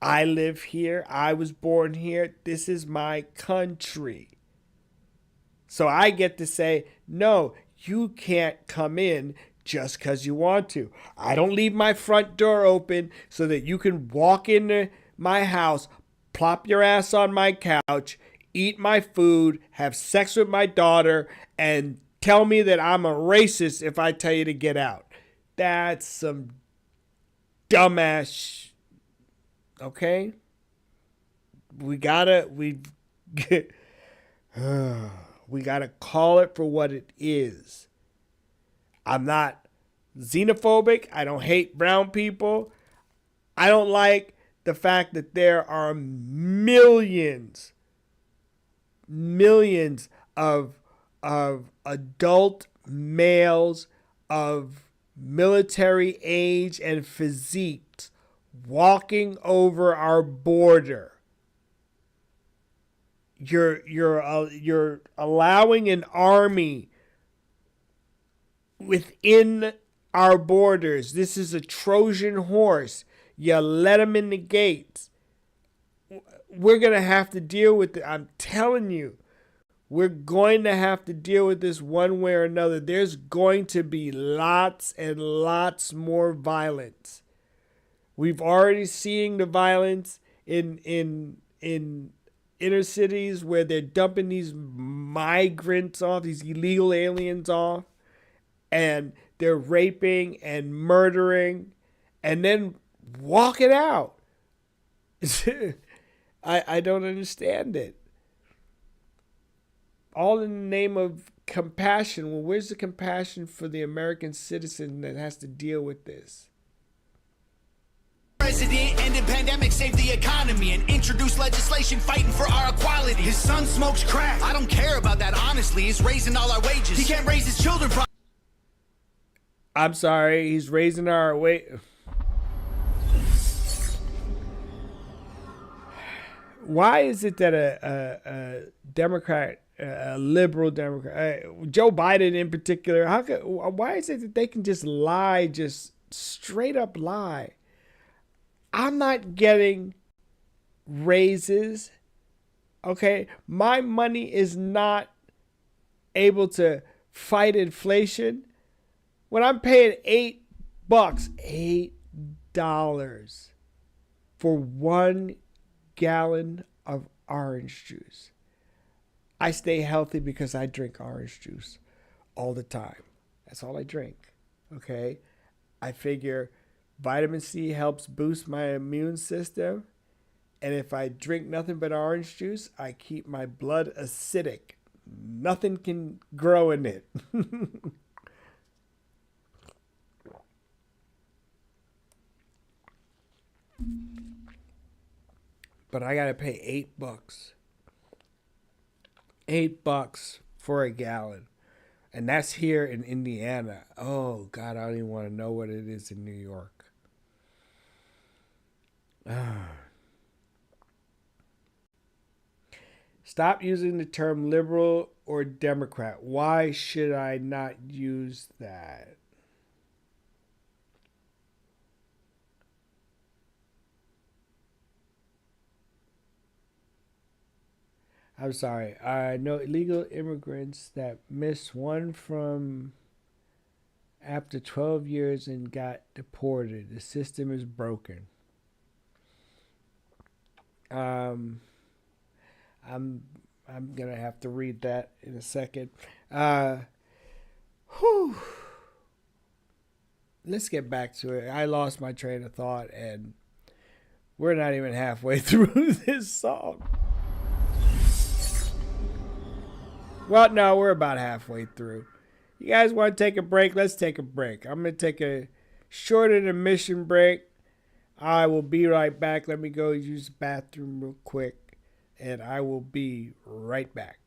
I live here. I was born here. This is my country. So I get to say, no, you can't come in just because you want to. I don't leave my front door open so that you can walk into my house, plop your ass on my couch, eat my food, have sex with my daughter, and tell me that I'm a racist if I tell you to get out. That's some dumbass. Okay? We gotta call it for what it is. I'm not xenophobic. I don't hate brown people. I don't like the fact that there are millions of adult males of military age and physique walking over our border. You're allowing an army within our borders. This is a Trojan horse. You let them in the gates. We're going to have to deal with it. I'm telling you, we're going to have to deal with this one way or another. There's going to be lots and lots more violence. We've already seen the violence in inner cities where they're dumping these migrants off, these illegal aliens off, and they're raping and murdering and then walking out. I don't understand it. All in the name of compassion. Well, where's the compassion for the American citizen that has to deal with this? president ended pandemic, saved the economy, and introduced legislation fighting for our equality. His son smokes crack. I don't care about that, honestly. He's raising all our wages. He can't raise his children. I'm sorry, he's raising our weight. Why is it that a Democrat, a liberal Democrat, Joe Biden in particular, why is it that they can just lie, just straight up lie? I'm not getting raises. Okay, my money is not able to fight inflation. When I'm paying $8 for 1 gallon of orange juice, I stay healthy because I drink orange juice all the time. That's all I drink. Okay, I figure vitamin C helps boost my immune system, and if I drink nothing but orange juice, I keep my blood acidic. Nothing can grow in it. But I gotta pay $8. $8 for a gallon. And that's here in Indiana. Oh God, I don't even want to know what it is in New York. Stop using the term liberal or Democrat. Why should I not use that? I'm sorry. I know illegal immigrants that missed one from after 12 years and got deported. The system is broken. I'm gonna have to read that in a second. Let's get back to it. I lost my train of thought, and we're not even halfway through this song. Well, no, we're about halfway through. You guys want to take a break? Let's take a break. I'm going to take a short intermission break. I will be right back. Let me go use the bathroom real quick, and I will be right back.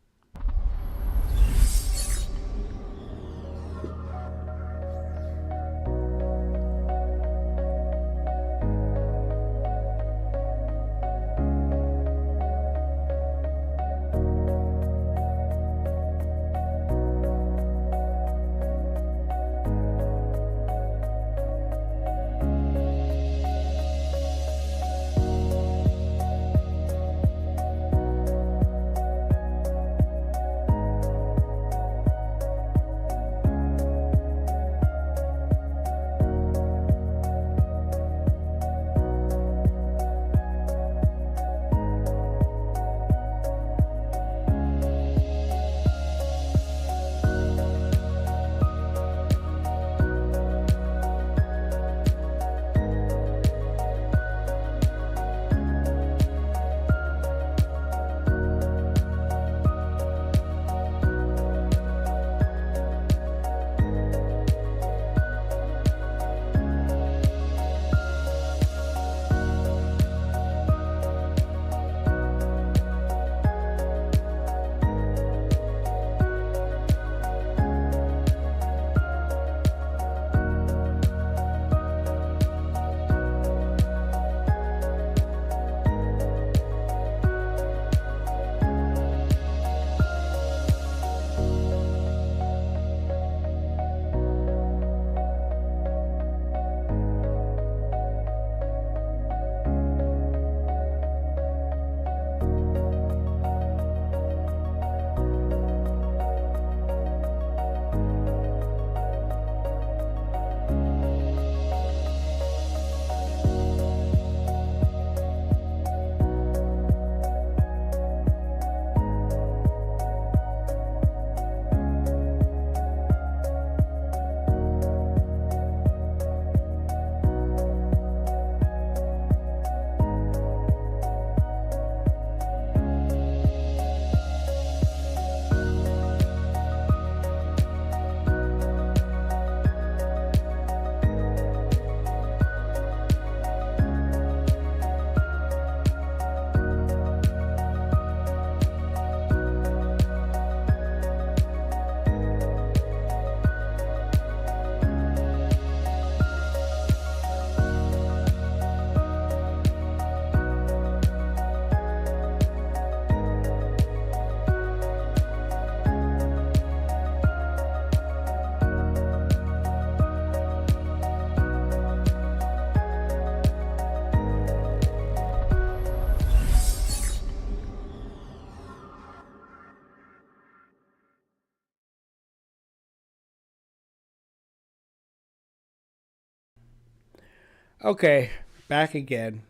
Okay, back again.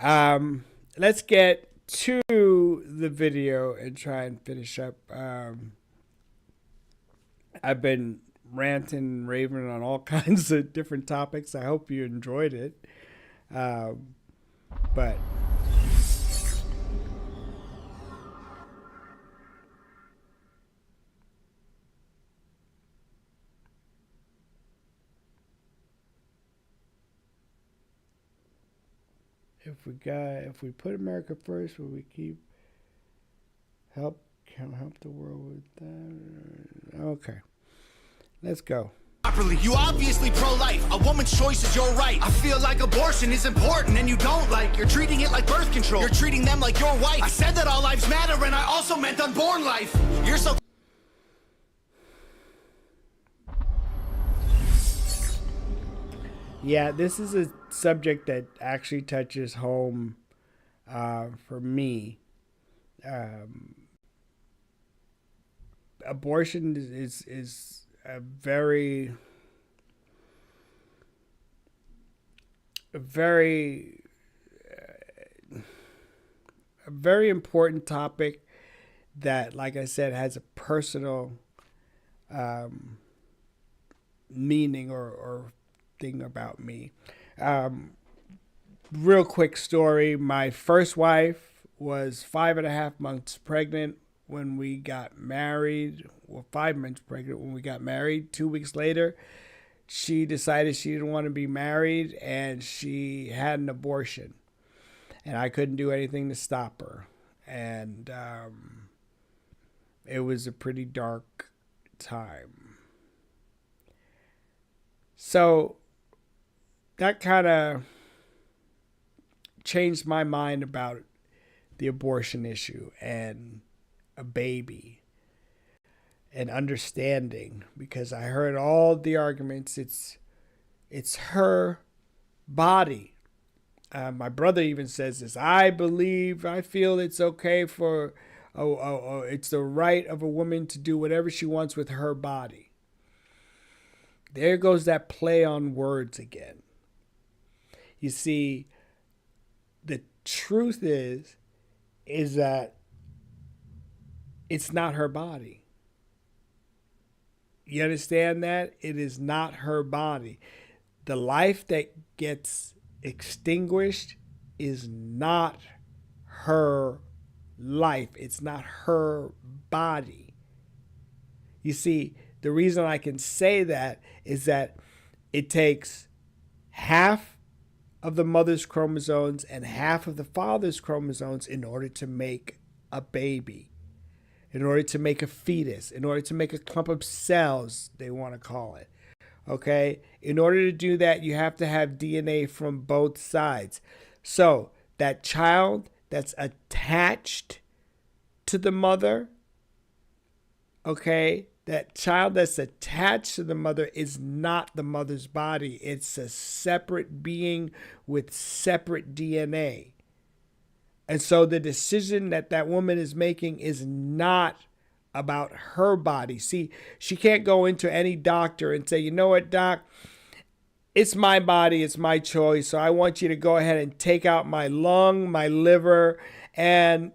Let's get to the video and try and finish up. I've been ranting and raving on all kinds of different topics. I hope you enjoyed it. But if we put America first, will we help the world with that? Okay, let's go. Properly. You obviously pro-life. A woman's choice is your right. I feel like abortion is important and you don't like. You're treating it like birth control. You're treating them like your wife. I said that all lives matter and I also meant unborn life. You're so... Yeah, this is a subject that actually touches home for me. Abortion is a very important topic that, like I said, has a personal meaning or thing about me. Real quick story. My first wife was 5.5 months pregnant when we got married. Well, 5 months pregnant when we got married. 2 weeks later, she decided she didn't want to be married and she had an abortion. And I couldn't do anything to stop her. And it was a pretty dark time. So that kind of changed my mind about the abortion issue and a baby and understanding, because I heard all the arguments. It's her body. My brother even says this. I feel it's okay for, it's the right of a woman to do whatever she wants with her body. There goes that play on words again. You see, the truth is that it's not her body. You understand that? It is not her body. The life that gets extinguished is not her life. It's not her body. You see, the reason I can say that is that it takes half of the mother's chromosomes and half of the father's chromosomes in order to make a baby, in order to make a fetus, in order to make a clump of cells, they want to call it. Okay? In order to do that, you have to have DNA from both sides. So that child that's attached to the mother, okay, that child that's attached to the mother is not the mother's body. It's a separate being with separate DNA. And so the decision that woman is making is not about her body. See, she can't go into any doctor and say, you know what, doc, it's my body, it's my choice, so I want you to go ahead and take out my lung, my liver, and,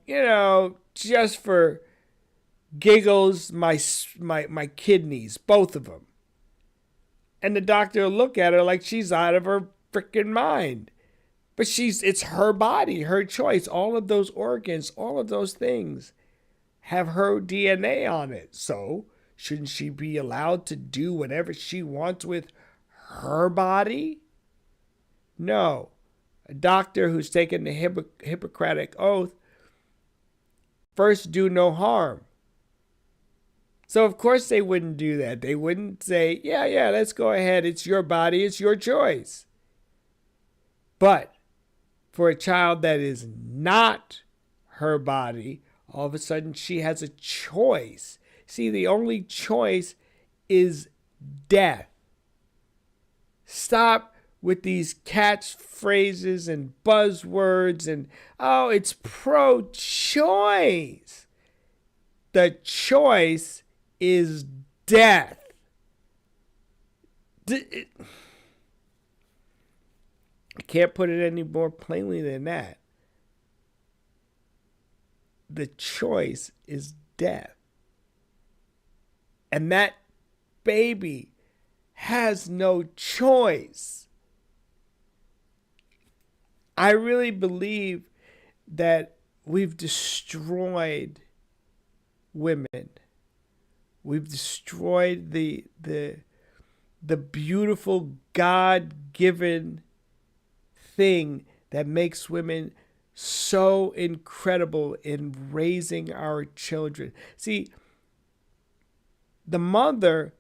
just for giggles, my kidneys, both of them. And the doctor will look at her like she's out of her freaking mind. But it's her body, her choice. All of those organs, all of those things have her DNA on it. So shouldn't she be allowed to do whatever she wants with her body? No. A doctor who's taken the Hippocratic oath, first do no harm. So of course they wouldn't do that. They wouldn't say, yeah, let's go ahead. It's your body. It's your choice. But for a child that is not her body, all of a sudden she has a choice. See, the only choice is death. Stop with these catchphrases and buzzwords and, it's pro-choice. The choice is death. can't put it any more plainly than that. The choice is death. And that baby has no choice. I really believe that we've destroyed women. We've destroyed the beautiful God-given thing that makes women so incredible in raising our children. See, the mother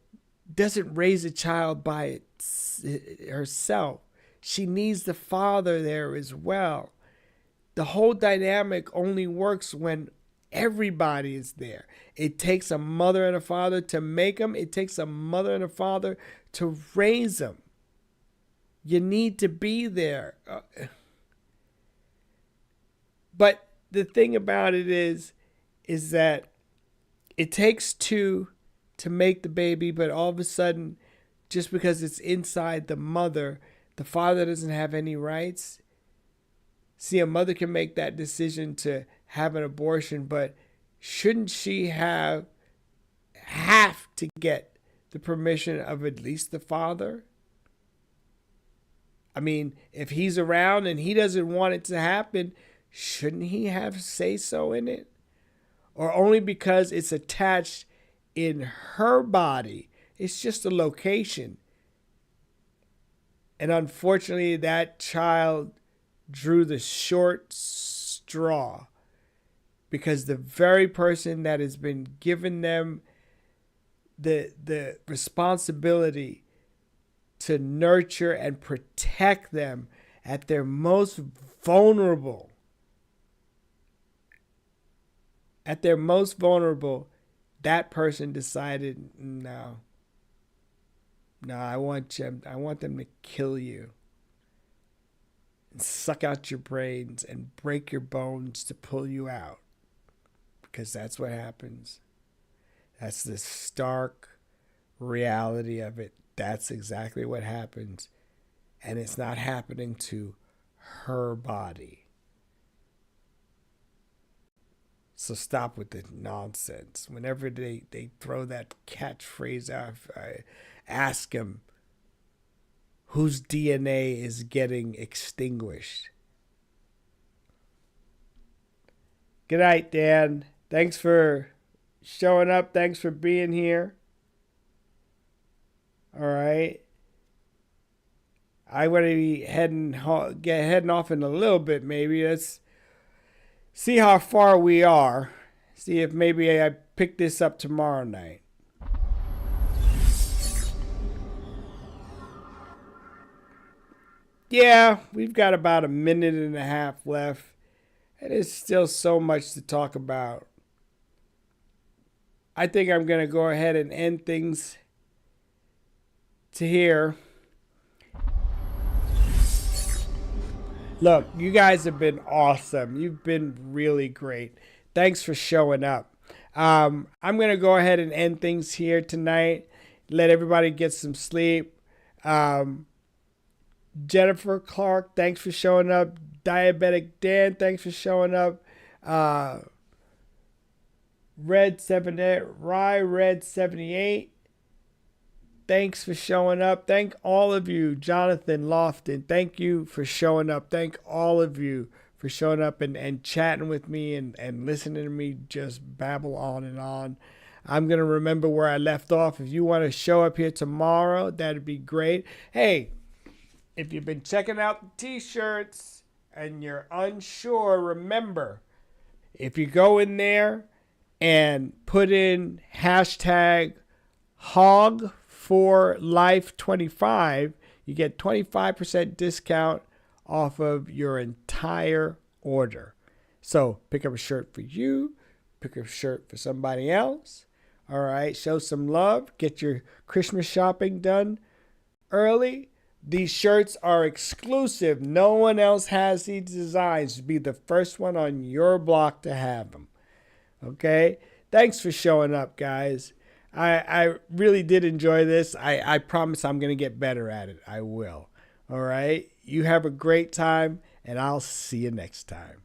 doesn't raise a child by herself. She needs the father there as well. The whole dynamic only works when everybody is there. It takes a mother and a father to make them. It takes a mother and a father to raise them. You need to be there. But the thing about it is that it takes two to make the baby, but all of a sudden, just because it's inside the mother, the father doesn't have any rights. See, a mother can make that decision to have an abortion, but shouldn't she have to get the permission of at least the father? I mean, if he's around and he doesn't want it to happen, shouldn't he have say so in it? Or only because it's attached in her body, it's just a location. And unfortunately, that child drew the short straw because the very person that has been given them the responsibility to nurture and protect them at their most vulnerable, that person decided, no, I want them to kill you and suck out your brains and break your bones to pull you out, because that's what happens. That's the stark reality of it. That's exactly what happens, and it's not happening to her body. So stop with the nonsense. Whenever they throw that catchphrase out, I ask them whose DNA is getting extinguished. Good night, Dan. Thanks for showing up. Thanks for being here. All right. I'm going to be heading off in a little bit, maybe. Let's see how far we are. See if maybe I pick this up tomorrow night. Yeah, we've got about a minute and a half left. And there's still so much to talk about. I think I'm going to go ahead and end things to here. Look, you guys have been awesome. You've been really great. Thanks for showing up. I'm going to go ahead and end things here tonight. Let everybody get some sleep. Jennifer Clark, thanks for showing up. Diabetic Dan, thanks for showing up. Red 78, thanks for showing up. Thank all of you. Jonathan Lofton, thank you for showing up. Thank all of you for showing up and chatting with me and listening to me just babble on and on. I'm going to remember where I left off. If you want to show up here tomorrow, that'd be great. Hey, if you've been checking out the t-shirts and you're unsure, remember, if you go in there and put in hashtag HOG4Life25, you get 25% discount off of your entire order. So pick up a shirt for you, pick up a shirt for somebody else. All right, show some love, get your Christmas shopping done early. These shirts are exclusive. No one else has these designs. Be the first one on your block to have them. Okay? Thanks for showing up, guys. I really did enjoy this. I promise I'm going to get better at it. I will. All right? You have a great time, and I'll see you next time.